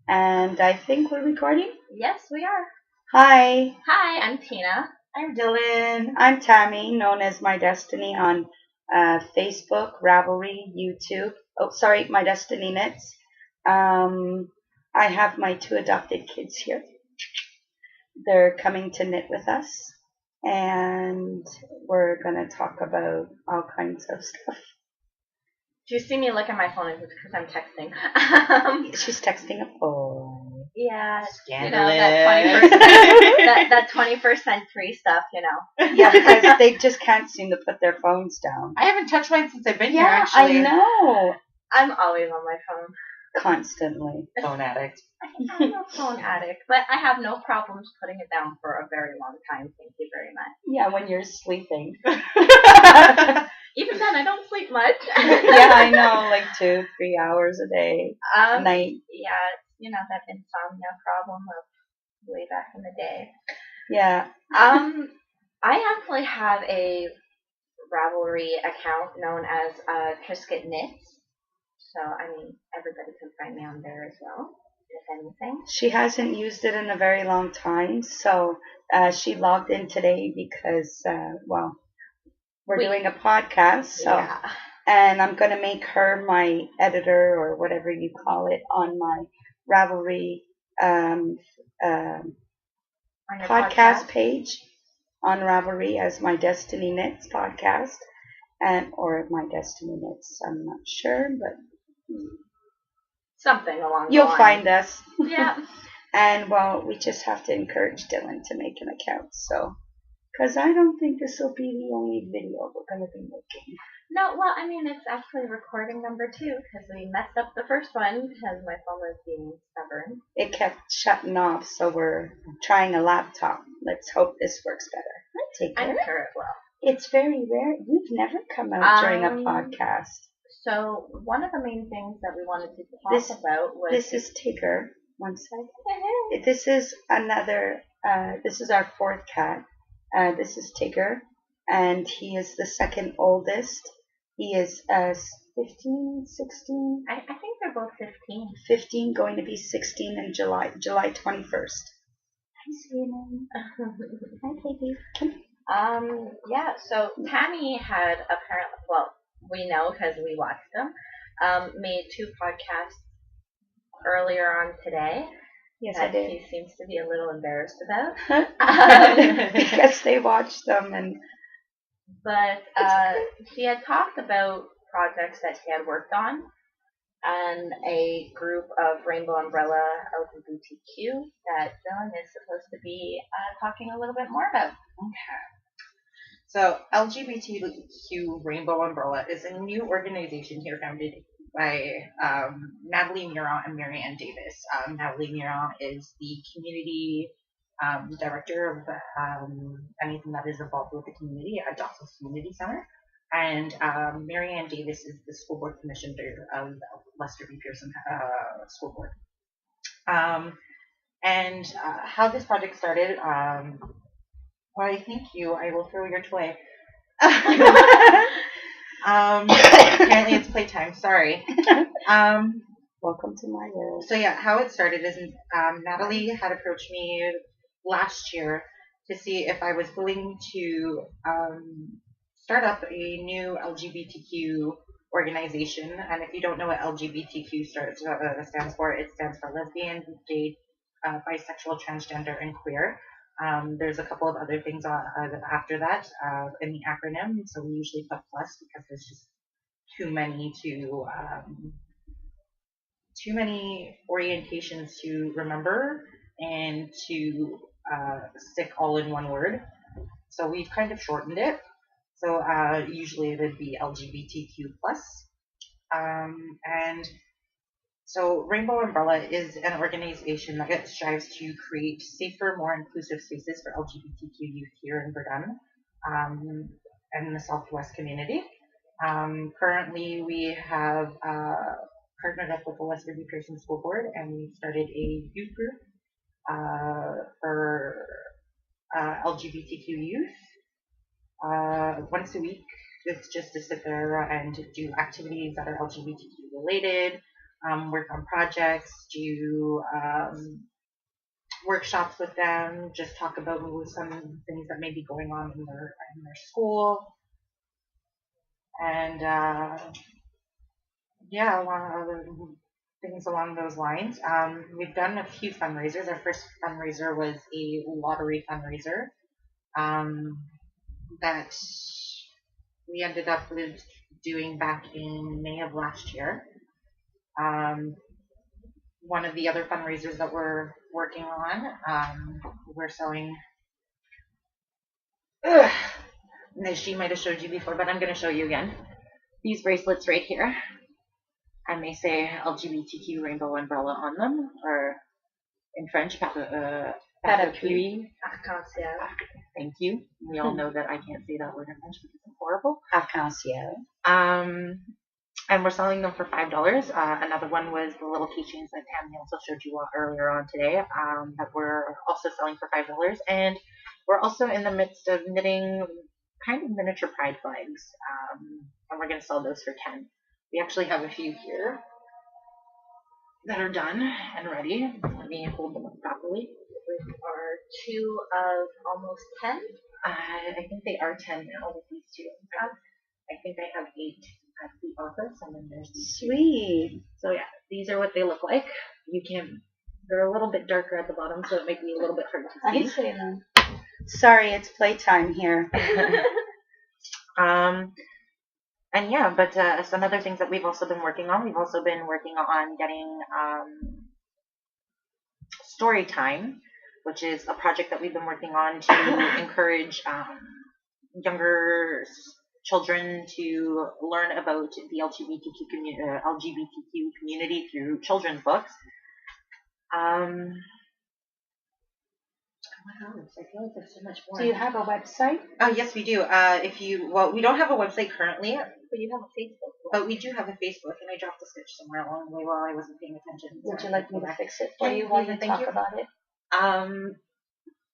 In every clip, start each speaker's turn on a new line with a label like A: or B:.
A: And I think we're recording.
B: Yes, we are.
A: Hi,
B: Hi, I'm Teena.
A: I'm Dylan. I'm Tammy, known as MyiDestiny on Facebook, Ravelry, YouTube. Oh, sorry, MyiDestiny Knits. I have my two adopted kids here. They're coming to knit with us, and we're going to talk about all kinds of stuff.
B: Do you see me look at my phone? It's because I'm texting.
A: She's texting a boy.
B: Yeah,
C: Scandalous.
B: that 21st century stuff,
A: Yeah, because they just can't seem to put their phones down.
C: I haven't touched mine since I've been here, actually.
A: I know.
B: I'm always on my phone.
A: Constantly.
C: Phone addict.
B: I'm a phone addict, but I have no problems putting it down for a very long time. Thank you very much.
A: Yeah, when you're sleeping.
B: Even then, I don't sleep much.
A: Yeah, I know, like 2-3 hours a day, a night.
B: Yeah, that insomnia problem of way back in the day.
A: Yeah.
B: I actually have a Ravelry account known as Trisket Knits. So, everybody can find me on there as well, if anything.
A: She hasn't used it in a very long time, so she logged in today because, we're doing a podcast, so,
B: yeah.
A: And I'm going to make her my editor or whatever you call it on my Ravelry podcast page on Ravelry as MyiDestiny Knits podcast, or MyiDestiny Knits. I'm not sure, but
B: something along the
A: you'll
B: line.
A: find us.
B: Yeah.
A: And we just have to encourage Dylan to make an account. So, because I don't think this will be the only video we're going to be making.
B: No, well, it's actually recording number 2 because we messed up the first one because my phone was being stubborn.
A: It kept shutting off, so we're trying a laptop. Let's hope this works better.
B: I'm sure it will.
A: It's very rare. You've never come out during a podcast.
B: So one of the main things that we wanted to talk about was...
A: This is Tigger. One second. This is another... this is our 4th cat. This is Tigger. And he is the second oldest. He is 15, 16.
B: I think they're both 15.
A: 15, going to be 16 in July 21st. Hi, Sweetie. Hi, baby.
B: Yeah, so Tammy had apparently, well, we know because we watched them, made 2 podcasts earlier on today.
A: Yes,
B: that
A: I did.
B: He seems to be a little embarrassed about.
A: Because they watched them
B: But she had talked about projects that she had worked on and a group of Rainbow Umbrella LGBTQ that Dylan is supposed to be talking a little bit more about.
C: Okay. So LGBTQ Rainbow Umbrella is a new organization here founded by Natalie Miron and Marianne Davis. Natalie Miron is the community director of anything that is involved with the community at Dawson's Community Center. And Marianne Davis is the school board commissioner of Lester B. Pearson School Board. And how this project started, why, thank you. I will throw your toy. Apparently it's playtime. Sorry.
A: welcome to my world.
C: So yeah, how it started is Natalie had approached me last year to see if I was willing to start up a new LGBTQ organization. And if you don't know what LGBTQ stands for, it stands for lesbian, gay, bisexual, transgender, and queer. There's a couple of other things after that in the acronym, so we usually put plus because there's just too many orientations to remember and to stick all in one word. So we've kind of shortened it. So usually it would be LGBTQ plus. And so Rainbow Umbrella is an organization that strives to create safer, more inclusive spaces for LGBTQ youth here in Verdun and in the Southwest community. Currently, we have partnered up with the Lester B. Pearson School Board, and we started a youth group for LGBTQ youth. Once a week, it's just to sit there and do activities that are LGBTQ related. work on projects, do workshops with them, just talk about some things that may be going on in their school, and yeah, along other things along those lines. We've done a few fundraisers. Our first fundraiser was a lottery fundraiser that we ended up with doing back in May of last year. One of the other fundraisers that we're working on, we're selling. She might have showed you before, but I'm going to show you again. These bracelets right here, and they say LGBTQ rainbow umbrella on them, or in French,
A: Parapluie.
B: Arc-en-ciel.
C: Thank you. We all know that I can't say that word in French because it's horrible.
A: Arc-en-ciel.
C: And we're selling them for $5. Another one was the little keychains that Tammy also showed you earlier on today, that we're also selling for $5. And we're also in the midst of knitting kind of miniature pride flags, and we're going to sell those for $10. We actually have a few here that are done and ready. Let me hold them up properly.
B: With our 2 of almost 10.
C: I think they are 10 now with these two. I think I have 8 at the office, and then there's these.
A: Sweet.
C: So yeah, these are what they look like. They're a little bit darker at the bottom, so it might be a little bit hard to see.
A: I see them. Sorry, it's playtime here.
C: And yeah, but some other things that we've also been working on. We've also been working on getting story time, which is a project that we've been working on to encourage younger children to learn about the LGBTQ community through children's books. What else? I feel like there's so much more.
A: Do you have a website?
C: Oh, yes, we do. We don't have a website currently,
B: But you have a Facebook.
C: but we do have a Facebook, and I dropped a stitch somewhere along the way while I wasn't paying attention.
A: Would you like me to fix it for
C: Yeah,
A: you while
C: please,
A: you
C: thank
A: talk
C: you.
A: about it?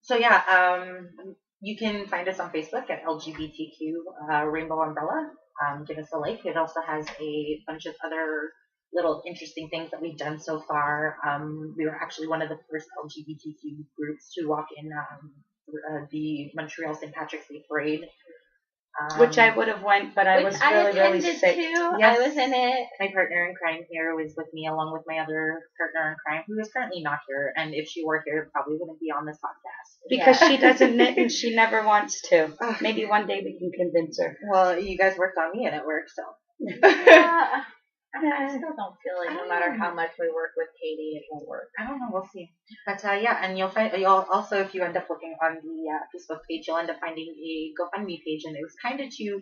C: So yeah, you can find us on Facebook at LGBTQ Rainbow Umbrella. Give us a like. It also has a bunch of other little interesting things that we've done so far. We were actually one of the first LGBTQ groups to walk in the Montreal St. Patrick's Day Parade.
A: Which I would have went, but I was really sick.
B: Too.
C: Yes.
B: I was in it.
C: My partner in crime here was with me, along with my other partner in crime, who is currently not here. And if she were here, probably wouldn't be on this podcast.
A: Because she doesn't knit and she never wants to. Maybe one day we can convince her.
C: Well, you guys worked on me and it worked, so.
B: I still don't feel like no matter how much we work with Katie, it won't work.
C: I don't know. We'll see. But yeah, and you'll also, if you end up looking on the Facebook page, you'll end up finding a GoFundMe page, and it was kind of to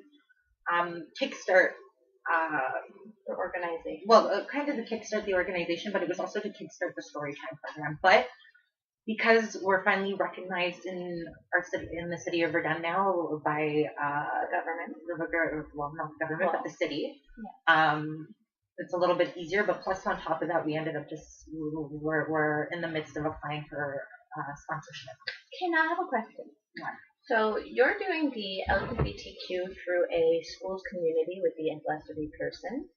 C: kickstart
B: The organization.
C: well, kind of to kickstart the organization, but it was also to kickstart the Storytime program. But because we're finally recognized in our city, in the city of Verdun now by
B: Government.
C: well, not the government, but the city.
B: Yeah.
C: It's a little bit easier, but plus on top of that, we ended up we're in the midst of applying for sponsorship.
B: Okay, now I have a question.
C: Yeah.
B: So you're doing the LGBTQ through a schools community with the Blessed person.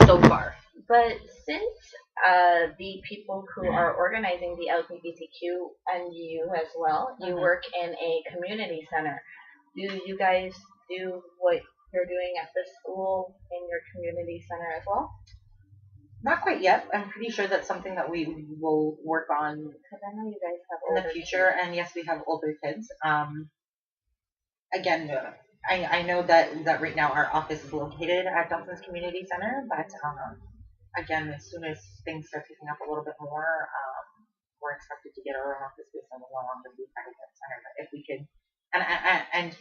C: So far.
B: But since the people who are organizing the LGBTQ and you as well, you work in a community center, do you guys do what you're doing at the school in your community center as well?
C: Not quite yet. I'm pretty sure that's something that we will work on
B: Because I know you guys have
C: in the
B: older
C: future.
B: kids.
C: And yes, we have older kids. Again, I know that right now our office is located at Delson's Community Center, but again, as soon as things start picking up a little bit more, we're expected to get our own office space and we'll no longer be part of that center. But if we could, and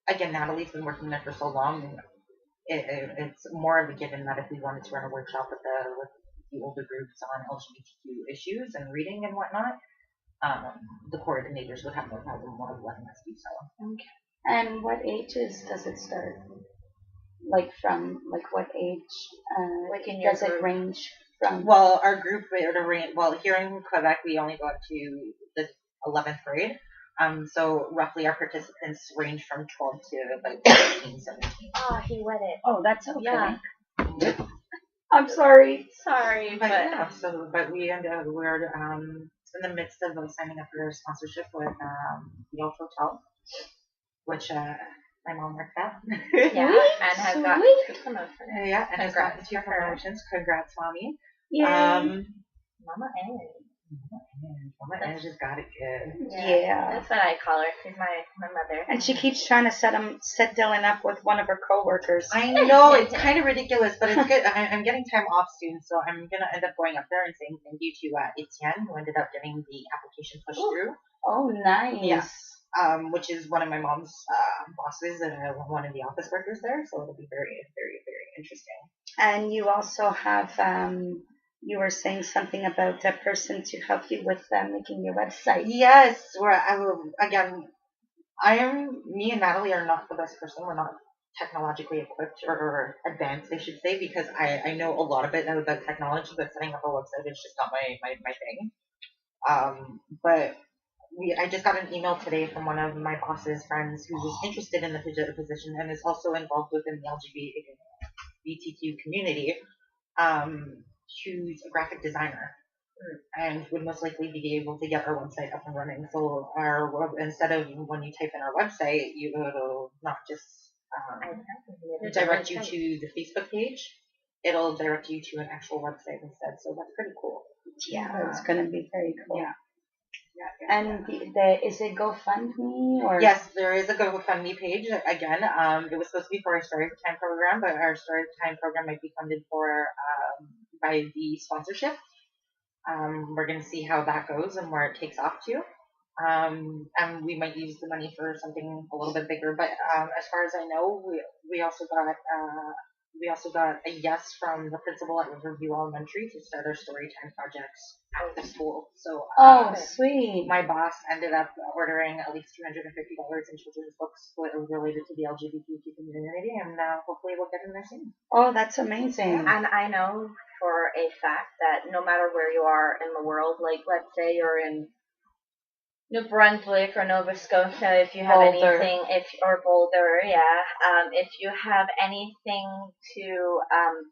C: again, Natalie's been working there for so long. It's more of a given that if we wanted to run a workshop with the older groups on LGBTQ issues and reading and whatnot, the coordinators would have no problem letting us do so.
A: Okay. And what ages does it start? Like from what age?
B: Like in your
A: does it
B: group?
A: range from?
C: Well, our group here in Quebec, we only go up to the 11th grade. So roughly our participants range from 12 to about 16, 17.
B: Oh, he wet it.
A: Oh, that's okay.
B: Yeah.
A: I'm sorry.
B: Sorry,
C: But
B: but
C: yeah, so but we're in the midst of signing up for a sponsorship with the Old Hotel, which my mom worked at.
B: yeah, and has got
A: Sweet.
B: 2 promotions.
C: Yeah, and has gotten
B: Congrats
C: 2
B: to her.
C: promotions. Congrats, mommy.
A: Yay.
B: Mama Annie.
C: Mama Ange just got it good.
A: Yeah.
B: That's what I call her. She's my mother.
A: And she keeps trying to set Dylan up with one of her coworkers.
C: I know it's kind of ridiculous, but it's good. I'm getting time off soon, so I'm gonna end up going up there and saying thank you to Etienne, who ended up getting the application pushed through.
A: Oh, nice.
C: Yes. Which is one of my mom's bosses and one of the office workers there, so it'll be very, very, very interesting.
A: And you also have, you were saying something about a person to help you with making your website.
C: Yes, again, me and Natalie are not the best person. We're not technologically equipped or advanced, I should say, because I know a lot of it about technology, but setting up a website is just not my thing. But I just got an email today from one of my boss's friends who was interested in the position and is also involved within the LGBTQ community, who's a graphic designer and would most likely be able to get our website up and running. So instead of when you type in our website, it'll not just direct you to the Facebook page. It'll direct you to an actual website instead. So that's pretty cool.
A: Yeah, it's going to be very cool.
C: Yeah.
A: And is it GoFundMe or?
C: Yes, there is a GoFundMe page. Again, it was supposed to be for our Story Time program, but our Story Time program might be funded by the sponsorship. We're going to see how that goes and where it takes off to. And we might use the money for something a little bit bigger. But as far as I know, we also got a yes from the principal at Riverview Elementary to start our Storytime projects at the school. So
A: sweet.
C: My boss ended up ordering at least $250 in children's books related to the LGBTQ community, and hopefully we'll get in there soon.
A: Oh, that's amazing.
B: And I know for a fact that no matter where you are in the world, like let's say you're in New Brunswick or Nova Scotia, if you have
A: Boulder.
B: anything, or Boulder, if you have anything to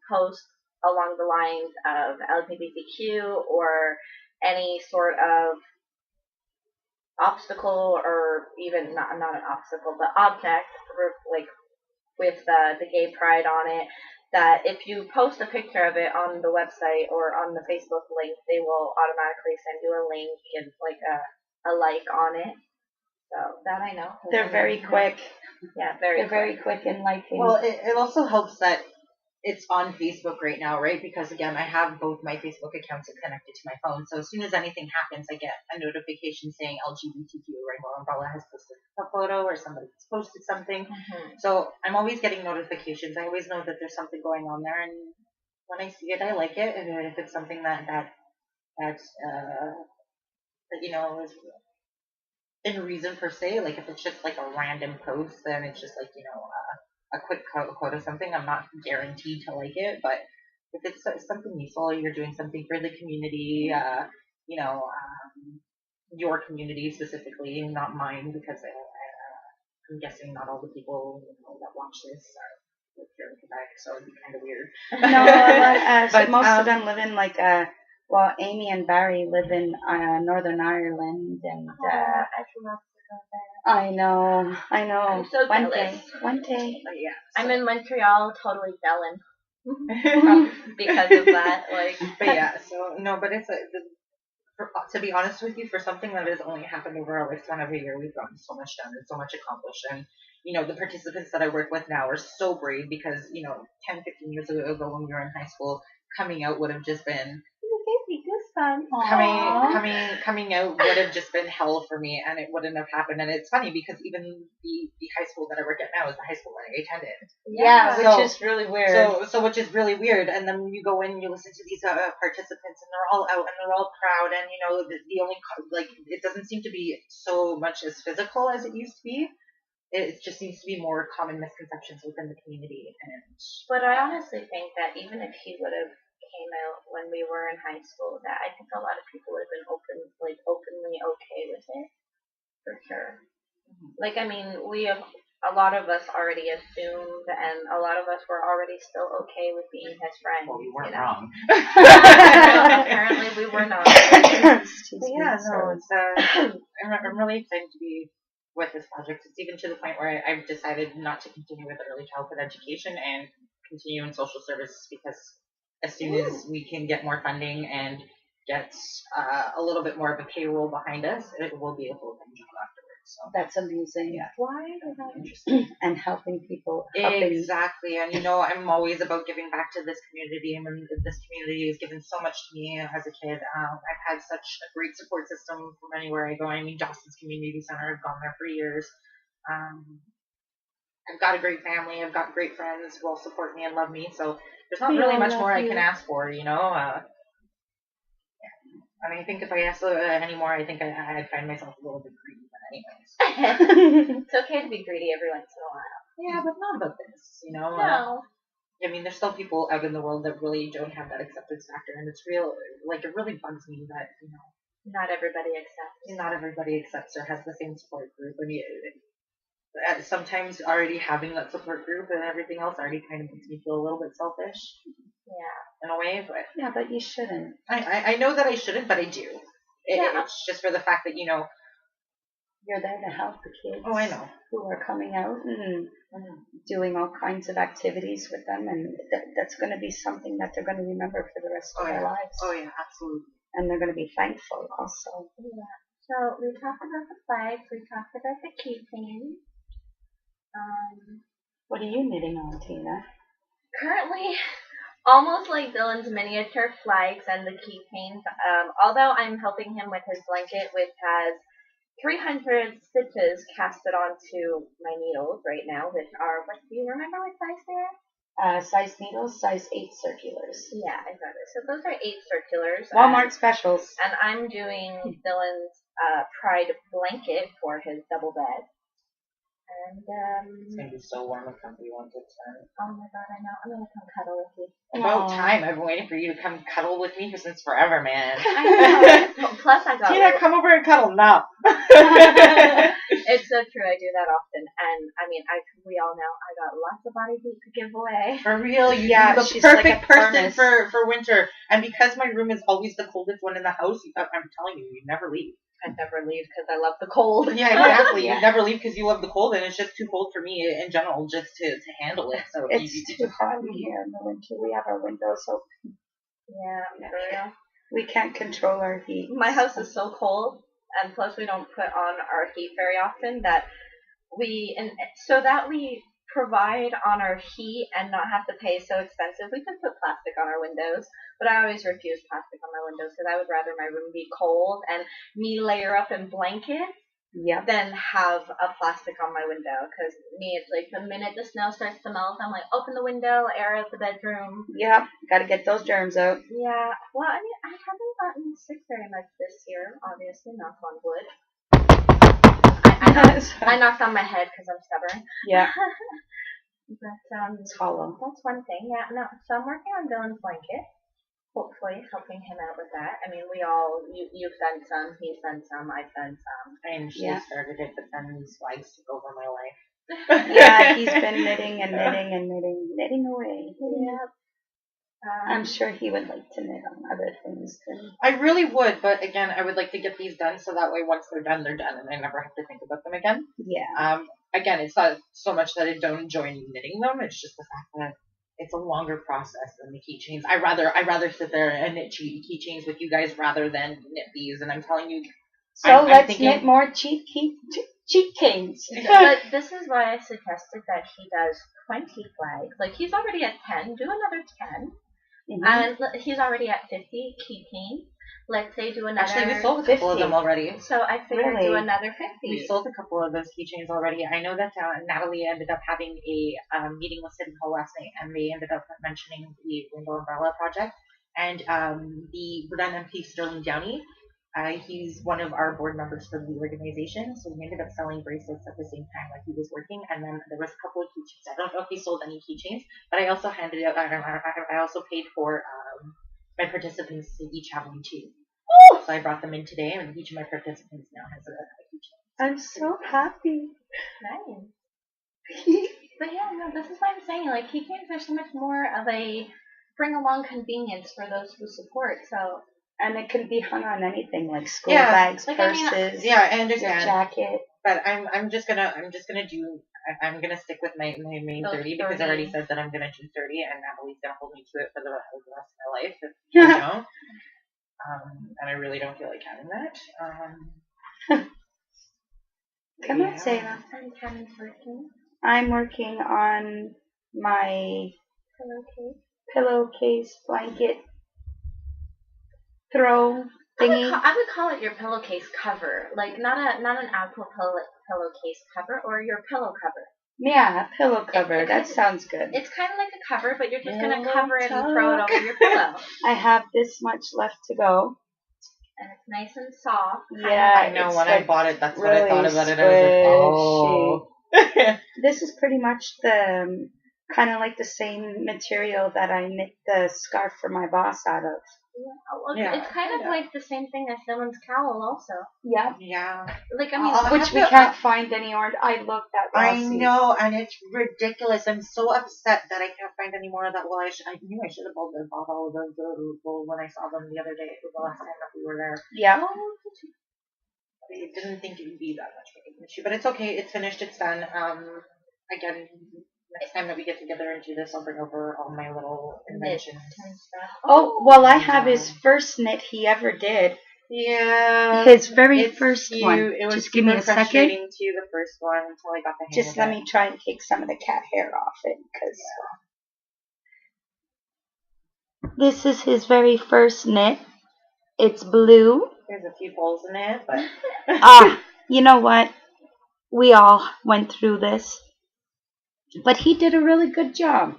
B: post along the lines of LGBTQ or any sort of obstacle, or even not an obstacle, but object, like with the gay pride on it, that if you post a picture of it on the website or on the Facebook link, they will automatically send you a link and like a like on it. So that I know.
A: They're very quick.
B: Yeah,
A: They're very quick in liking.
C: Well, it also helps that it's on Facebook right now, right? Because again, I have both my Facebook accounts connected to my phone. So as soon as anything happens, I get a notification saying LGBTQ Rainbow Umbrella has posted a photo or somebody has posted something.
B: Mm-hmm.
C: So I'm always getting notifications. I always know that there's something going on there, and when I see it, I like it. And if it's something that is in reason per se, like if it's just like a random post, then it's just like a quick quote of something, I'm not guaranteed to like it. But if it's something useful, you're doing something for the community, your community specifically, not mine, because I'm guessing not all the people that watch this are here in Quebec, so it'd be kind of weird.
A: No, but most of them live in well, Amy and Barry live in Northern Ireland, and
B: I should love to go there.
A: I know.
B: I'm so jealous.
A: One day.
C: But yeah,
B: I'm in Montreal, totally Dylan. Because of that,
C: But yeah, so no, but it's to be honest with you, for something that has only happened over our lifetime of a year, we've gotten so much done and so much accomplished. And the participants that I work with now are so brave because 10, 15 years ago when we were in high school, coming out would have just been coming out would have just been hell for me, and it wouldn't have happened. And it's funny because even the high school that I work at now is the high school that I attended.
A: Yeah, which is really weird.
C: So which is really weird. And then you go in and you listen to these participants, and they're all out and they're all proud. And the only it doesn't seem to be so much as physical as it used to be. It just seems to be more common misconceptions within the community.
B: But I honestly think that even if he would have came out when we were in high school, that I think a lot of people would have been openly okay with it, for sure. Mm-hmm. Like, I mean, we have a lot of us already assumed, and a lot of us were already still okay with being his friends.
C: Well, we weren't
B: you know?
C: wrong.
B: Apparently, we were not.
A: Excuse
C: But
A: me,
C: yeah, no,
A: sorry.
C: it's I'm really excited to be with this project. It's even to the point where I've decided not to continue with early childhood education and continue in social services because as soon as we can get more funding and get a little bit more of a payroll behind us, it will be a full-time job afterwards. So
A: That's amazing.
C: yeah,
B: Why is that
C: interesting.
A: And helping people. Helping.
C: Exactly, and you know, I'm always about giving back to this community. I mean, this community has given so much to me as a kid. I've had such a great support system from anywhere I go. I mean, Johnson's Community Center, I've gone there for years. Um, I've got a great family. I've got great friends who all support me and love me. So there's not
A: We
C: really
A: all
C: much
A: love
C: more I
A: you.
C: can ask for, you know. I mean, I think if I asked anymore, I think I'd find myself a little bit greedy. But anyways,
B: It's okay to be greedy every once in a while.
C: yeah, but not about this, you know.
B: No.
C: I mean, there's still people out in the world that really don't have that acceptance factor, and it's real. Like, it really bugs me that
B: Not everybody accepts.
C: not everybody accepts or has the same support group. I mean, sometimes already having that support group and everything else already kind of makes me feel a little bit selfish
B: Yeah.
C: in a way. But
A: Yeah, but you shouldn't.
C: I know that I shouldn't, but I do.
B: Yeah.
C: It's just for the fact that
A: You're there to help the kids.
C: Oh, I know.
A: Who are coming out and doing all kinds of activities with them, and that's going to be something that they're going to remember for the rest of their lives.
C: Oh yeah, absolutely.
A: And they're going to be thankful also.
B: Yeah. So we talked about the flags. We talked about the keychains.
A: What are you knitting on, Tina?
B: Currently, almost like Dylan's miniature flags and the keychains. Although I'm helping him with his blanket, which has 300 stitches casted onto my needles right now, which are, what do you remember what size they are?
A: Size needles, size 8 circulars.
B: Yeah, exactly. So those are 8 circulars.
A: Walmart specials.
B: And I'm doing Dylan's Pride blanket for his double bed. And,
C: It's gonna be so warm and comfy once it's done.
B: oh my god, I know. I'm gonna come cuddle with you.
C: About
A: Aw.
C: time. I've been waiting for you to come cuddle with me since forever, man.
B: I know. Plus, I got
C: Tina, come over and cuddle now.
B: It's so true. I do that often, and I mean, we all know I got lots of body heat to give away.
C: For real,
A: Yeah,
C: you're the
A: she's like
C: perfect
A: a
C: person
A: furnace.
C: for winter. And because my room is always the coldest one in the house, I'm telling you, you never leave.
B: I never leave because I love the cold.
C: Yeah, exactly.
A: Yeah.
C: You never leave because you love the cold, and it's just too cold for me in general just to handle it. So
A: It's
C: you
A: too hot in here in the winter. We have our windows open.
B: Yeah, for real.
A: We can't control our heat.
B: My house is so cold, and plus we don't put on our heat very often so that we provide on our heat and not have to pay so expensive. We can put plastic on our windows, but I always refuse plastic on my windows because I would rather my room be cold and me layer up in blankets
A: Yep.
B: than have a plastic on my window. Because me, it's like the minute the snow starts to melt, I'm like, open the window, air out the bedroom.
A: Yep. Got to get those germs out.
B: Yeah, well, I mean, I haven't gotten sick very much this year, obviously, knock on wood. I knocked on my head because I'm stubborn.
A: Yeah.
B: But
A: It's hollow.
B: that's one thing. Yeah, no. So I'm working on Dylan's blanket. Hopefully, helping him out with that. I mean, you've done some, he's done some, I've done some.
C: I initially
A: Yeah.
C: started it, but then these flags took over my life.
A: Yeah, he's been knitting and knitting and knitting away.
B: Yeah.
A: I'm sure he would like to knit on other things too.
C: I really would, but again, I would like to get these done so that way once they're done, and I never have to think about them again.
A: Yeah.
C: Again, it's not so much that I don't enjoy knitting them; it's just the fact that it's a longer process than the keychains. I rather sit there and knit keychains with you guys rather than knit these. And I'm telling you,
A: So
C: I'm
A: let's
C: thinking,
A: knit more cheat canes.
B: But this is why I suggested that he does 20 flags. Like, he's already at 10. Do another 10.
A: Mhm.
B: And he's already at 50 keychains. Let's say do another.
C: actually, we sold a couple of them already.
B: So I figured
A: Really?
B: do another 50.
C: We sold a couple of those keychains already. I know that Natalie ended up having a meeting with City Hall last night, and they ended up mentioning the Rainbow Umbrella project. And the Verdun MP Sterling Downey, he's one of our board members for the organization, so we ended up selling bracelets at the same time like he was working. And then there was a couple of keychains. I don't know if he sold any keychains, but I also handed out. I also paid for my participants to each have one too.
A: Oh,
C: So I brought them in today, and each of my participants now has a keychain.
A: I'm so happy.
B: Nice. But yeah, no, this is what I'm saying. Like, key chains are so much more of a bring along convenience for those who support. So,
A: And it can be hung on anything like school
C: Yeah,
A: bags,
B: like, I mean,
A: purses,
C: Yeah, I
A: your
C: understand.
A: jacket.
C: But I'm just gonna stick with my main
B: Those
C: 30 because I
B: 30.
C: already said that I'm gonna do 30 and Natalie's gonna hold me to it for the rest of my life if I don't. And I really don't feel like having that.
A: Come on, Sarah.
B: I'm kind of working.
A: I'm working on my
B: Pillowcase.
A: pillowcase blanket throw thingy.
B: I would call it your pillowcase cover, like not an actual pillowcase cover or your pillow cover.
A: Yeah, pillow cover. That sounds good.
B: It's kind of like a cover, but you're just gonna cover it and throw it over your pillow.
A: I have this much left to go.
B: And it's nice and soft.
A: Yeah,
C: I know when I bought it, that's what I thought about it. I was like, oh.
A: This is pretty much the kind of like the same material that I knit the scarf for my boss out of.
B: It's kind of like the same thing as Dylan's cowl, also.
A: Yeah.
C: Yeah.
B: Like, I mean,
A: which we can't find any orange. I looked at
C: I know, and it's ridiculous. I'm so upset that I can't find any more of that. Well, I knew I should have bought all of those when I saw them the other day. It was the last time that we were there.
A: Yeah.
C: I didn't think it would be that much of an issue, but it's okay. It's finished. It's done. Again, next time that we get together and do this, I'll bring over all my little inventions.
A: Oh, well, I have his first knit he ever did.
C: Yeah.
A: His very first one.
C: It was
A: just give me a second.
C: Frustrating too, the first one, until I got the hang of it.
A: Just let me try and take some of the cat hair off it, because this is his very first knit. It's blue.
C: There's a few holes in it,
A: but you know what? We all went through this, but he did a really good job.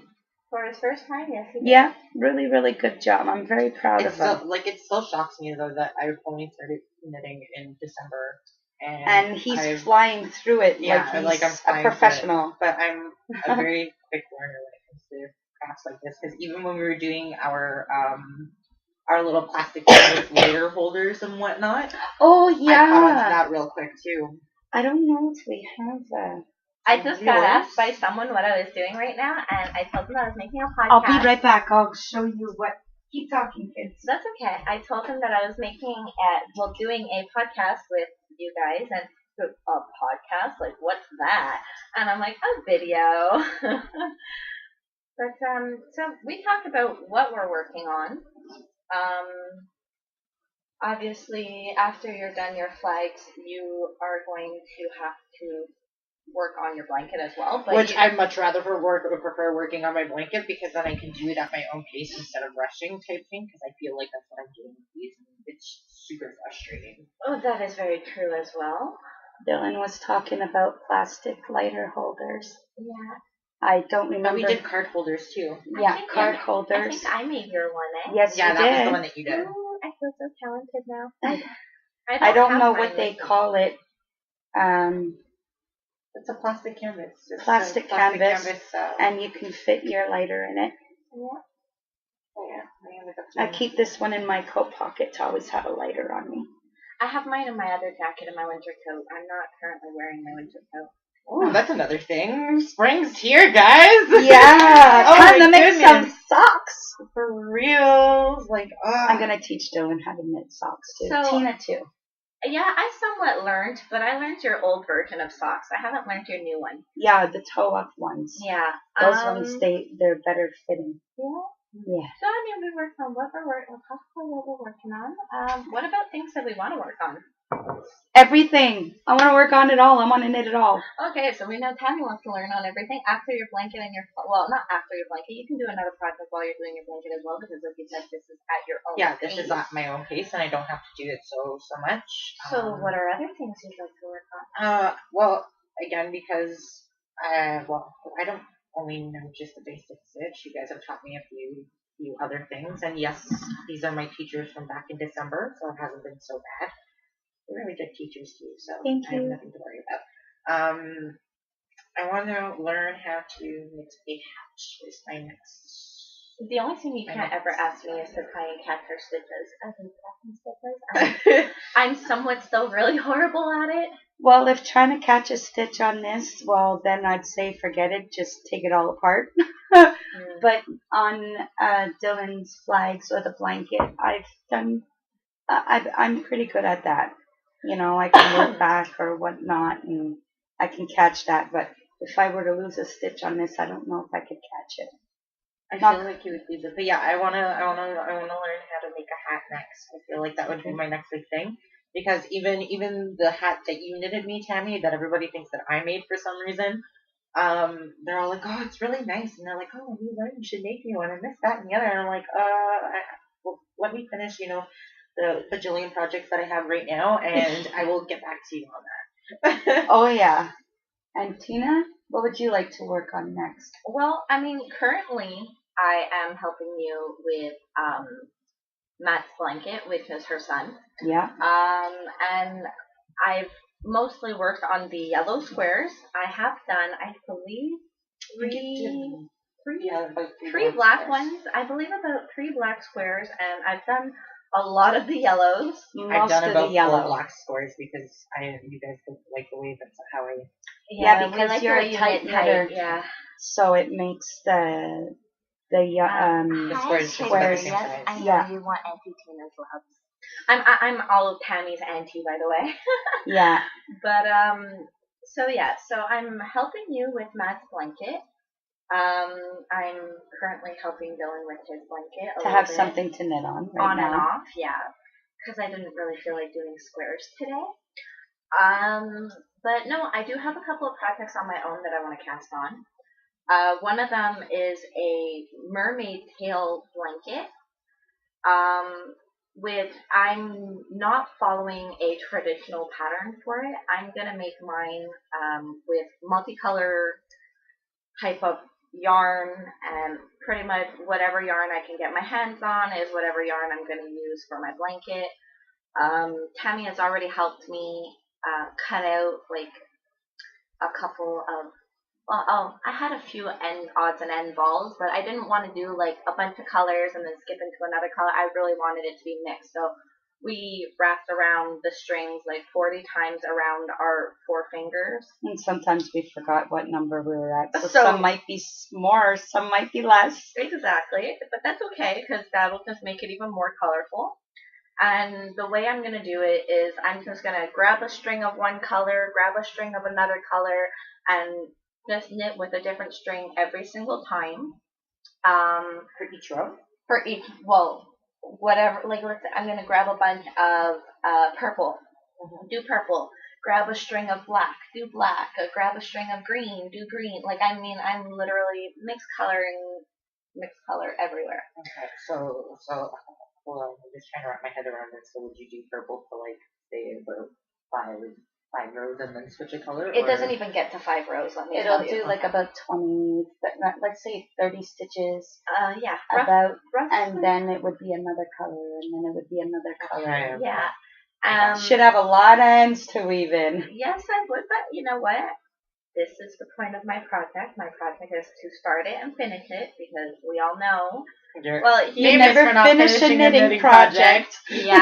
B: For his first time, yes, he did.
A: Yeah, really, really good job. I'm very proud of him.
C: It still shocks me though that I only started knitting in December,
A: and he's flying through it.
C: Yeah,
A: like he's
C: I'm
A: a professional.
C: But I'm a very quick learner when it comes to crafts like this. Because even when we were doing our little plastic layer holders and whatnot.
A: Oh yeah,
C: I caught on to that real quick too.
A: I don't know if we have that.
B: I just got asked by someone what I was doing right now, and I told them I was making a podcast.
A: I'll be right back. I'll show you what. Keep talking, kids.
B: That's okay. I told them that I was doing a podcast with you guys, and a podcast? Like, what's that? And I'm like, a video. But, so we talked about what we're working on. Obviously, after you're done your flags, you are going to have to work on your blanket as well. But
C: which I'd much rather prefer working on my blanket, because then I can do it at my own pace instead of rushing type thing, because I feel like that's what I'm doing with these. It's super frustrating.
B: Oh, that is very true as well.
A: Dylan was talking about plastic lighter holders.
B: Yeah.
A: I don't remember.
C: But we did card holders too.
A: Yeah, card holders.
B: I think I made your one, eh?
A: Yes,
C: yeah,
A: you
C: that
A: did.
C: was the one that you did.
B: Oh, I feel so talented now.
A: I don't know what they call it.
C: It's a plastic canvas. It's
A: plastic canvas, and you can fit your lighter in it.
B: Yeah.
C: Oh yeah.
A: I keep this one in my coat pocket to always have a lighter on me.
B: I have mine in my other jacket in my winter coat. I'm not currently wearing my winter coat.
C: Oh, that's another thing. Spring's here, guys.
A: Yeah, time to make some socks.
C: For reals. Like,
A: I'm gonna teach Dylan how to knit socks too.
B: So,
A: Teena too.
B: Yeah, I somewhat learned, but I learned your old version of socks. I haven't learned your new one.
A: Yeah, the toe up ones.
B: Yeah.
A: Those ones, they're better fitting.
B: Yeah.
A: Yeah.
B: So, I mean, we worked on what we're working on. What about things that we want to work on?
A: Everything. I want to work on it all. I want to knit it all.
B: Okay, so we know Tammy wants to learn on everything after your blanket and not after your blanket. You can do another project while you're doing your blanket as well, because like you said, this is at your own pace.
C: Yeah, this is at my own pace, and I don't have to do it so much.
B: So what are other things you'd like to work on?
C: Well, again, because I don't only know just the basics. You guys have taught me a few other things, and yes, these are my teachers from back in December, so it hasn't been so bad. They're really good teachers too, so I have nothing to worry about. I want to learn how to knit a hat. Is my next.
B: The only thing you can't ever ask me is to tie and catch her stitches. I hate catching stitches. I'm somewhat still really horrible at it.
A: Well, if trying to catch a stitch on this, well, then I'd say forget it. Just take it all apart.
B: Mm.
A: But on Dylan's flags or the blanket, I've done. I'm pretty good at that. You know, I can work back or whatnot, and I can catch that. But if I were to lose a stitch on this, I don't know if I could catch it.
C: I
A: Not-
C: feel like you would be the, but yeah, I wanna learn how to make a hat next. I feel like that would be my next big thing. Because even the hat that you knitted me, Tammy, that everybody thinks that I made for some reason, they're all like, oh, it's really nice, and they're like, oh, you should make me one, and this, that, and the other, and I'm like, well, let me finish, the bajillion projects that I have right now, and I will get back to you on that.
A: Oh yeah. And Tina, what would you like to work on next?
B: Well, I mean, currently I am helping you with Matt's blanket, which is her son.
A: Yeah.
B: And I've mostly worked on the yellow squares. I have done, I believe, three black
C: squares.
B: ones. I believe about 3 black squares, and I've done a lot of the yellows.
C: I've done
A: Most of
C: about
A: the yellow.
C: 4 black squares because you guys don't like the way that's how I.
A: Yeah,
B: we
A: because
B: like
A: you're
B: the
A: a
B: way you
A: tight
B: knit
A: knitter.
B: Yeah.
A: So it makes the
C: The squares just about the
A: squares.
C: same
B: Yes,
C: size.
B: I know
A: Yeah.
B: you want Auntie Tina's loves. I'm all of Tammy's auntie, by the way.
A: Yeah.
B: But so I'm helping you with Matt's blanket. I'm currently helping Dylan with his blanket
A: To have something to knit on right
B: on
A: now.
B: and off, yeah, because I didn't really feel like doing squares today. But no, I do have a couple of projects on my own that I want to cast on. One of them is a mermaid tail blanket. With I'm not following a traditional pattern for it. I'm gonna make mine with multicolor type of yarn, and pretty much whatever yarn I can get my hands on is whatever yarn I'm gonna use for my blanket. Tammy has already helped me cut out like a couple of I had a few odds and end balls, but I didn't want to do like a bunch of colors and then skip into another color. I really wanted it to be mixed. So we wrapped around the strings like 40 times around our 4 fingers.
A: And sometimes we forgot what number we were at. So,
B: So-
A: some might be more, some might be less.
B: Exactly, but that's okay because that'll just make it even more colorful. And the way I'm going to do it is I'm just going to grab a string of one color, grab a string of another color, and just knit with a different string every single time.
C: For each row?
B: For each, whatever, like let's say I'm going to grab a bunch of purple, do purple, grab a string of black, do black, grab a string of green, do green. Like, I mean, I'm literally mixed color everywhere.
C: Okay, so hold on, I'm just trying to wrap my head around this. So would you do purple for like say about five rows and then switch a color?
B: It doesn't even get to 5 rows. Let me
A: It'll
B: tell you.
A: do like about 20, let's say 30 stitches.
B: Yeah,
A: About,
B: rough,
A: and then it would be another color, and then it would be another color.
C: Okay.
B: yeah.
A: Should have a lot of ends to weave in.
B: Yes, I would, but you know what? This is the point of my project. My project is to start it and finish it because we all know. Well,
A: You never finish a knitting project.
B: Yeah.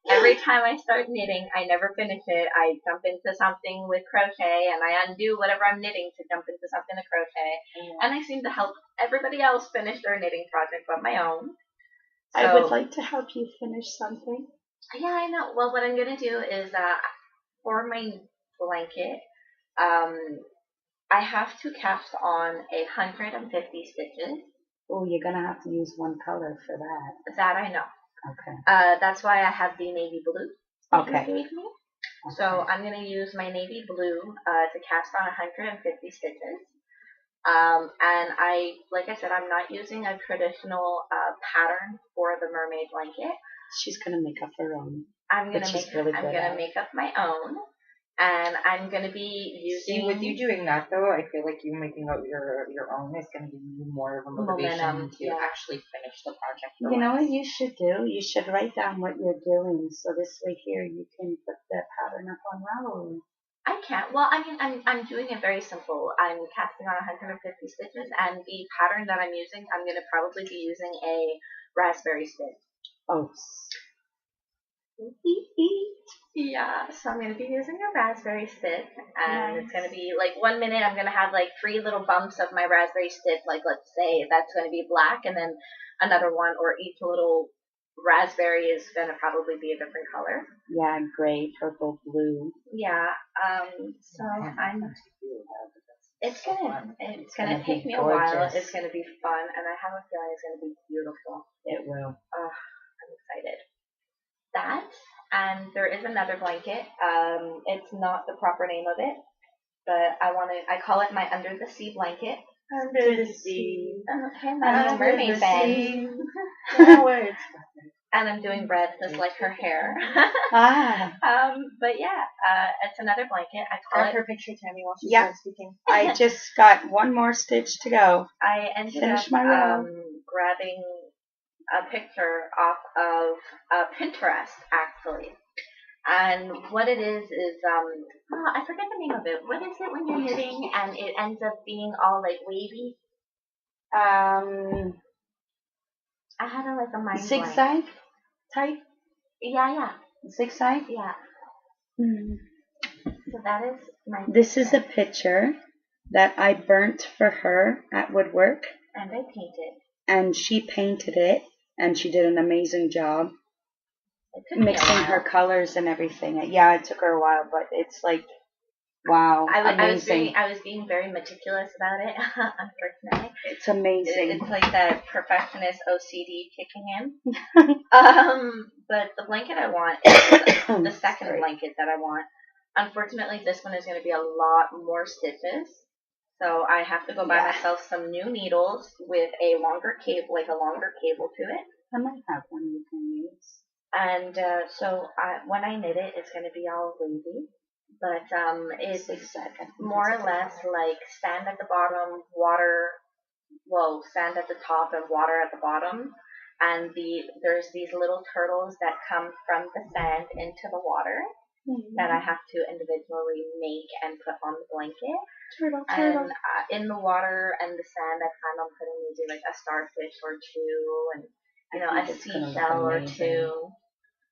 B: Every time I start knitting, I never finish it. I jump into something with crochet, and I undo whatever I'm knitting to jump into something with crochet. And I seem to help everybody else finish their knitting project but my own. So,
A: I would like to help you finish something.
B: yeah, I know. Well, what I'm going to do is for my blanket, I have to cast on 150 stitches.
A: Oh, you're going to have to use one color for that.
B: That I know.
A: Okay.
B: That's why I have the navy blue.
A: Okay.
B: Gave me. So I'm going to use my navy blue to cast on 150 stitches. And like I said, I'm not using a traditional pattern for the mermaid blanket.
A: She's going to make up her own.
B: I'm going
A: Which
B: to
A: she's really good at.
B: make up my own. And I'm going to be using...
C: See, with you doing that, though, I feel like you making out your own is going to give you more of a motivation to actually finish the project.
A: You know what you should do? You should write down what you're doing, so this way here you can put the pattern up on Ravelry.
B: I can't. Well, I mean, I'm doing it very simple. I'm casting on 150 stitches, and the pattern that I'm using, I'm going to probably be using a raspberry stitch.
A: Oh.
B: Yeah, so I'm going to be using a raspberry stick, and
A: Nice.
B: it's going to be like 1 minute I'm going to have like 3 little bumps of my raspberry stick, like let's say that's going to be black, and then another one, or each little raspberry is going to probably be a different color.
A: Yeah, gray, purple, blue.
B: Yeah, so it's gonna take me a while. It's gonna be fun, and I have a feeling it's gonna be beautiful.
A: It will.
B: I'm excited. That, and there is another blanket. It's not the proper name of it, but I call it my under the sea blanket.
A: Under the sea.
B: Okay, my new mermaid fan. And I'm doing red, just like her hair. But yeah, it's another blanket. I call
C: Grab
B: it.
C: her picture, Tammy, while she's speaking.
A: I just got one more stitch to go.
B: I ended
A: Finish
B: up
A: my row.
B: grabbing a picture off of Pinterest, actually. And what it is I forget the name of it. What is it when you're knitting and it ends up being all like wavy? I had a mind
A: zigzag
B: blank.
A: type.
B: Yeah.
A: Zigzag.
B: Yeah.
A: Mm.
B: So that is my.
A: This is a picture that I burnt for her at woodwork.
B: And I painted.
A: And she painted it, and she did an amazing job mixing her colors and everything. Yeah, it took her a while, but it's like, wow, amazing.
B: I was being very meticulous about it, unfortunately.
A: It's amazing.
B: It's like that perfectionist OCD kicking in. But the blanket I want is the second blanket that I want. Unfortunately, this one is going to be a lot more stitches. So I have to go buy myself some new needles with a longer cable, to it.
A: I might have one you can use.
B: And so when I knit it, it's going to be all wavy. But it's more or less like sand at the bottom, sand at the top and water at the bottom. And there's these little turtles that come from the sand into the water that I have to individually make and put on the blanket. Turtle. And in the water and the sand, I plan on putting maybe like a starfish or two, and a seashell or two.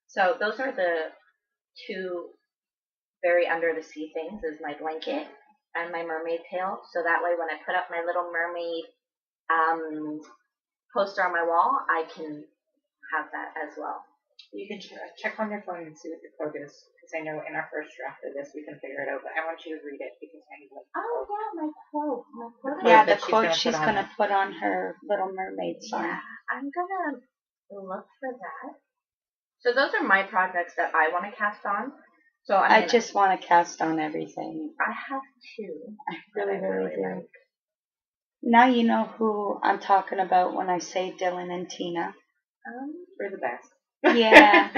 B: So those are the two very under the sea things: is my blanket and my mermaid tail. So that way, when I put up my little mermaid poster on my wall, I can have that as well.
C: You can check on your phone and see what the quote is, because I know in our first draft of this we can figure it out, but I want you to read it because I need
B: my quote.
A: The quote she's gonna put on her Little Mermaid song.
B: Yeah, I'm gonna look for that. So those are my projects that I want to cast on. So I
A: just want to cast on everything.
B: I have two.
A: I really do. Like. Now you know who I'm talking about when I say Dylan and Teena.
C: We're the best.
A: Yeah,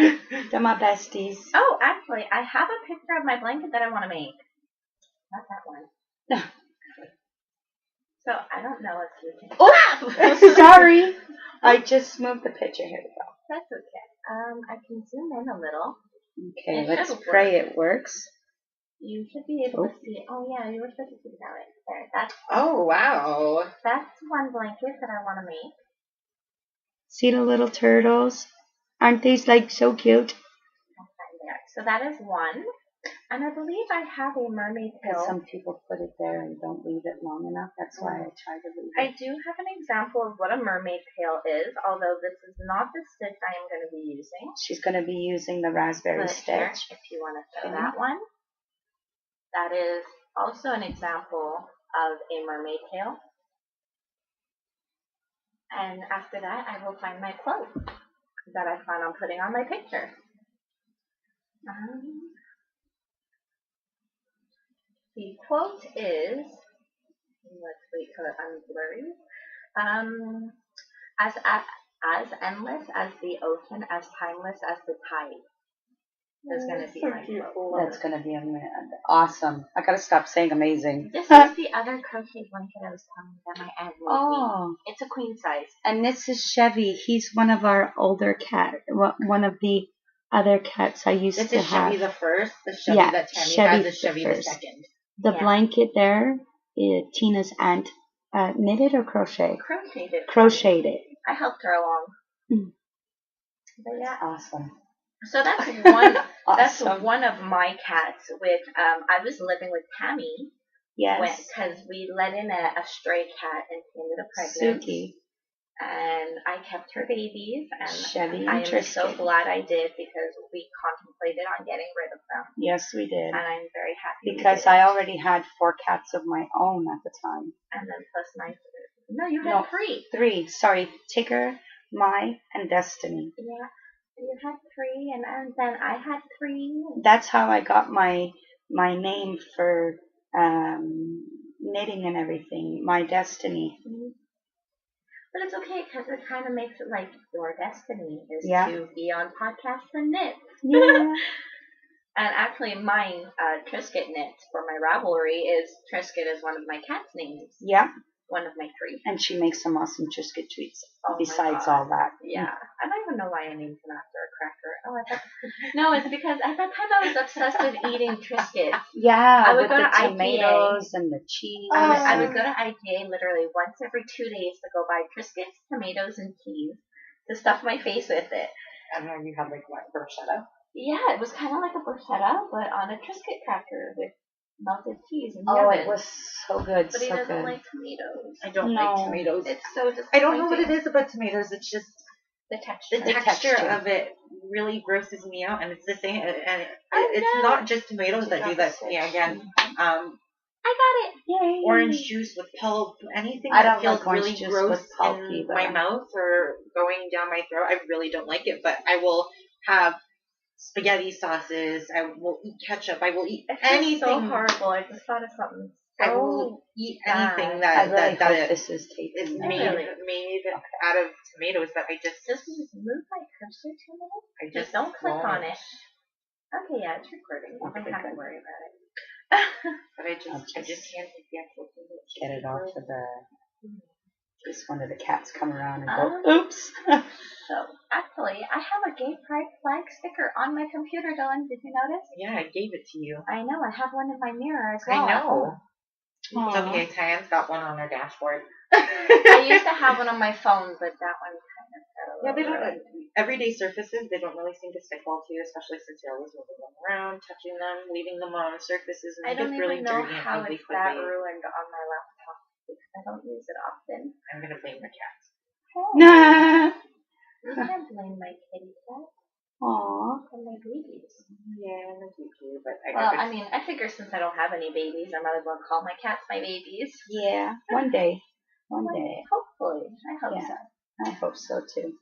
A: they're my besties.
B: Oh, actually, I have a picture of my blanket that I want to make. Not that one. So I don't know if you can.
A: Oh, sorry. I just moved the picture. Here we go.
B: That's okay. I can zoom in a little.
A: Okay, let's pray it works.
B: You should be able to see. Oh yeah, you were supposed to see that right there. That's.
C: Oh wow.
B: That's one blanket that I want to make.
A: See the little turtles? Aren't these like so cute?
B: So that is one. And I believe I have a mermaid tail.
A: Some people put it there and don't leave it long enough. That's why I try to leave it.
B: I do have an example of what a mermaid tail is, although this is not the stitch I am going to be using.
A: She's going to be using the raspberry stitch.
B: Here, if you want to show that one. That is also an example of a mermaid tail. And after that, I will find my quote that I plan on putting on my picture. The quote is, let's wait till it unblurries. As endless as the ocean, as timeless as the tide. There's going to be my quote.
A: That's going to be awesome. I got to stop saying amazing.
B: This is the other crochet blanket I was telling you that my aunt made me. It's a queen size.
A: And this is Chevy. He's one of our older cats. One of the other cats I used to have.
C: This is Chevy the first. The Chevy that Tammy has is Chevy the second.
A: The blanket there, Teena's aunt knitted or crocheted?
B: Crocheted it.
A: Crocheted it.
B: I helped her along. But yeah.
A: Awesome.
B: So that's one. That's
A: Awesome.
B: one of my cats. With I was living with Tammy
A: Yes.
B: because we let in a stray cat and she ended up pregnant.
A: Suki.
B: And I kept her babies, and
A: Chevy
B: I
A: and
B: am so
A: Trisket.
B: glad I did because we contemplated on getting rid of them,
A: Yes, we did.
B: and I'm very happy
A: Because
B: we did.
A: I already had 4 cats of my own at the time.
B: And then plus my no, you had
A: No.
B: 3.
A: 3. Sorry, Tigger, My, and Destiny.
B: Yeah, you had 3, and then I had 3.
A: That's how I got my name for knitting and everything. MyiDestiny.
B: But it's okay because it kind of makes it like your destiny is
A: Yeah.
B: to be on podcasts and knit.
A: Yeah.
B: And actually, mine, Trisket Knits for my Ravelry is Trisket is one of my cat's names.
A: Yeah.
B: One of my 3.
A: And she makes some awesome Trisket treats.
B: Oh my
A: Besides
B: God.
A: all that.
B: Yeah. I don't even know why I named him after a cracker. Oh, I thought, no, it's because at that time I was obsessed with eating Triscuits.
A: Yeah,
B: I would
A: with
B: go
A: the
B: to IKEA.
A: tomatoes and the cheese.
B: I would go to IKEA literally once every 2 days to go buy Triscuits, tomatoes, and cheese to stuff my face with it.
C: I don't know, you had like what, bruschetta?
B: Yeah, it was kind of like a bruschetta, but on a Triscuit cracker with melted cheese in the
A: Oh,
B: oven.
A: it was so good,
B: But he
A: so
B: doesn't
A: good.
B: like tomatoes.
C: I don't
A: No.
C: like tomatoes.
B: It's so disappointing.
C: I don't know what it is about tomatoes. It's just
B: The texture.
C: the texture
A: texture.
C: of it really grosses me out, and it's the same. And
B: I
C: it's
B: know.
C: not just tomatoes that do that to me. Again,
B: I got it.
A: Yay.
C: orange juice with pulp, anything
A: I
C: that
A: don't
C: feels
A: like orange
C: really
A: juice
C: gross
A: with pulp
C: in
A: either.
C: my mouth or going down my throat, I really don't like it. But I will have spaghetti sauces. I will eat ketchup. I will eat
B: It
C: anything.
B: so horrible. I just thought of something.
C: I will eat anything
A: I
C: that
A: really
C: that
A: hope this is
C: is
A: taken.
C: made
B: Really?
C: out of tomatoes. But I just
B: Move my cursor to a little.
C: I
B: Just don't click
C: won't.
B: on it. Okay, yeah, it's recording. You
A: Okay,
B: don't have to
A: good.
B: worry about it.
C: But I just can't take the actual thing.
A: Get it off of the. Just one of the cats come around and
B: Um,
A: go, oops.
B: So, actually, I have a gay pride flag sticker on my computer, Dylan. Did you notice?
C: Yeah, I gave it to you.
B: I know. I have one in my mirror as well.
C: I know. It's
A: Aw.
C: okay. Tyan's got one on her dashboard.
B: I used to have one on my phone, but that one kind of got a
C: Yeah, they
B: little
C: don't. Everyday surfaces, they don't really seem to stick well to you, especially since you're always moving them around, touching them, leaving them on surfaces, and
B: I
C: they
B: don't
C: get really
B: even know
C: dirty and
B: how
C: ugly
B: it's that
C: quickly.
B: ruined on my laptop because I don't use it often.
C: I'm gonna blame the cats.
A: Nah.
B: You can't blame my kitty cat
A: Aw.
B: and my babies.
C: Yeah, I do too, but
B: Well, I mean, I figure since I don't have any babies, I might as well call my cats my babies.
A: Yeah, one day. One day.
B: Hopefully. I hope
A: Yeah.
B: so.
A: I hope so too.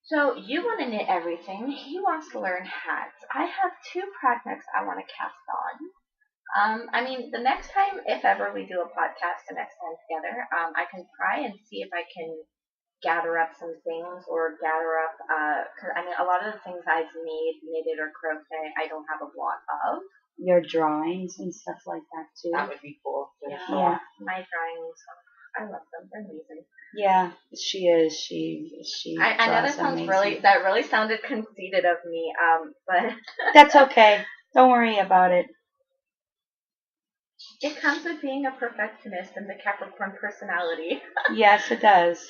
B: So you want to knit everything. He wants to learn hats. I have 2 projects I want to cast on. I mean, the next time, if ever we do a podcast the next time together, I can try and see if I can gather up some things or gather up, cause, I mean, a lot of the things I've made, knitted or crochet, I don't have a lot of.
A: Your drawings and stuff like that too.
C: that would be cool.
A: Yeah.
B: My drawings, I love them. They're amazing.
A: Yeah, she is. She
B: I know that
A: draws
B: sounds
A: amazing.
B: that really sounded conceited of me, but
A: That's okay. Don't worry about it.
B: it comes with being a perfectionist and the Capricorn personality.
A: Yes, it does.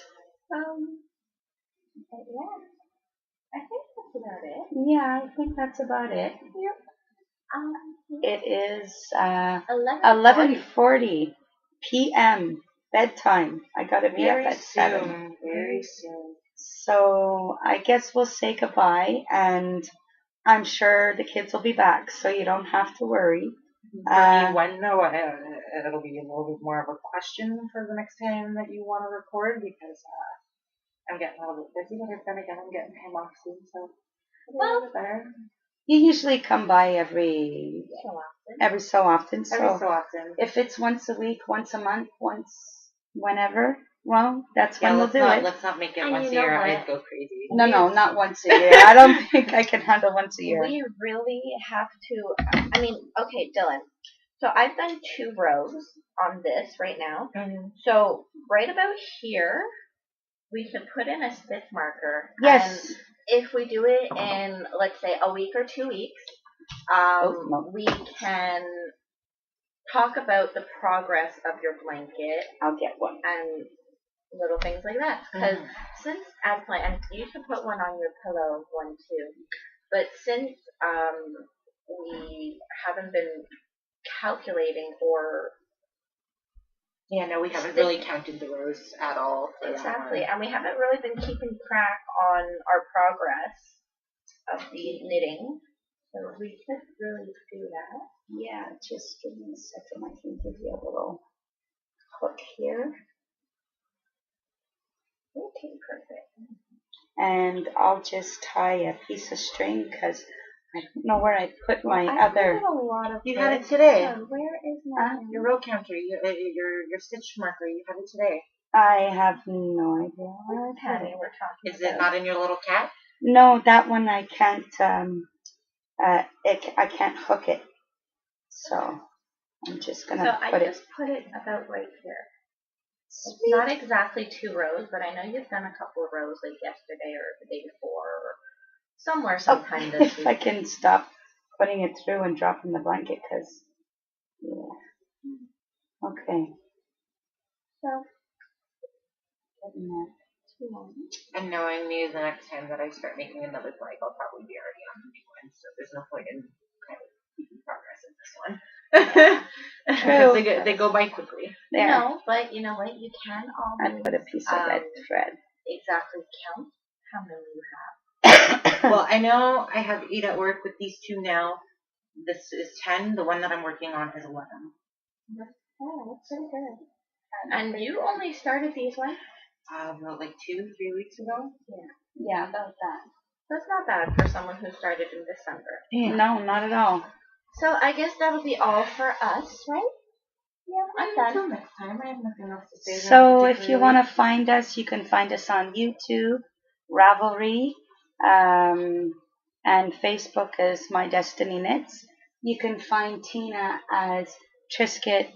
B: But yeah, I think that's about it.
A: Yeah, I think that's about it.
B: Yep.
A: It is
B: 11:40.
A: 11:40 p.m. bedtime. I gotta be up
C: Very
A: at 7.
C: soon. Very soon.
A: So I guess we'll say goodbye, and I'm sure the kids will be back, so you don't have to worry.
C: For you, when though, it'll be a little bit more of a question for the next time that you want to record because I'm getting a little bit busy, but then again, I'm getting time off soon, so
B: Well,
C: a little bit better.
A: You usually come by every
B: so often.
A: so often.
C: Every
A: So
C: so often.
A: if it's once a week, once a month, once whenever, well, that's
C: Yeah,
A: when we'll do it.
C: let's not make it
B: And
C: once
B: you
C: a
B: know
C: year.
B: what?
C: I'd go crazy.
A: No, not once a year. I don't think I can handle once a year.
B: We really have to. I mean, okay, Dylan. So I've done 2 rows on this right now.
C: Mm-hmm.
B: So right about here, we should put in a stitch marker.
A: Yes.
B: And if we do it in, let's say, a week or 2 weeks,
A: no.
B: we can talk about the progress of your blanket
A: I'll get one.
B: and little things like that. Because since, actually, and you should put one on your pillow, one too. But since we haven't been calculating or
C: Yeah, no, we haven't really counted the rows at all.
B: exactly, and we haven't really been keeping track on our progress of the knitting. So we could really do that.
A: Yeah, just give me a second. I can give you a little hook here.
B: Okay, perfect.
A: And I'll just tie a piece of string because I don't know where I put my
B: I
A: other.
B: had a lot of
C: You had it
B: this.
C: today.
B: Yeah, where is my
C: Your row counter, your stitch marker, you have it today.
A: I have no idea where I put
B: Tammy
A: it.
B: we're talking
C: Is
B: about?
C: it not in your little cat?
A: No, that one I can't. I can't hook it. So I'm just
B: So
A: gonna
B: I
A: put it.
B: just put it about right here. It's
A: Sweet.
B: not exactly 2 rows, but I know you've done a couple of rows like yesterday or the day before or somewhere sometime this
A: If I
B: week.
A: can stop putting it through and dropping the blanket, because yeah. Okay.
B: So,
A: Getting there.
B: 2 moments.
C: And knowing me, the next time that I start making another flag, I'll probably be already on the new one, so there's no point in kind of keeping progress in this one.
A: True.
C: They go by quickly.
A: There.
B: No, but you know what? You can
A: I
B: always
A: put a piece of red thread.
B: exactly count how many you have.
C: Well, I know I have 8 at work with these 2 now. This is 10. The one that I'm working on is 11.
B: Oh, that's so good. And you only started these ones?
C: Like 2-3 weeks ago.
A: Yeah, about that.
B: That's not bad for someone who started in December.
C: Yeah.
A: No, not at all.
B: So I guess that'll be all for us, right? Yeah, I'm done.
C: Until next time, I have nothing else to say.
A: So if you want to find us, you can find us on YouTube, Ravelry, and Facebook as MyiDestiny Knits. You can find Teena as Trisket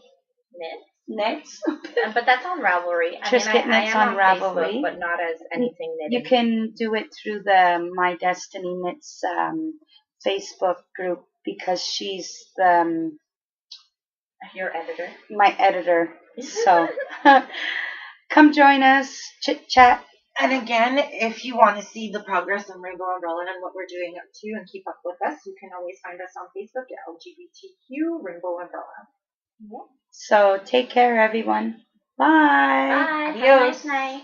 A: Knits.
B: But that's on Ravelry.
A: Trisket
B: I
A: Knits
B: am
A: on
B: on
A: Ravelry.
B: Facebook, but not as anything knitting.
A: You can do it through the MyiDestiny Knits Facebook group because she's
B: Your editor.
A: my editor. So come join us, chit chat.
C: And again, if you want to see the progress of Rainbow Umbrella and what we're doing up to and keep up with us, you can always find us on Facebook at LGBTQ Rainbow Umbrella.
B: Yeah.
A: So take care, everyone. Bye.
B: Bye. Have a
C: Adios.
B: nice night.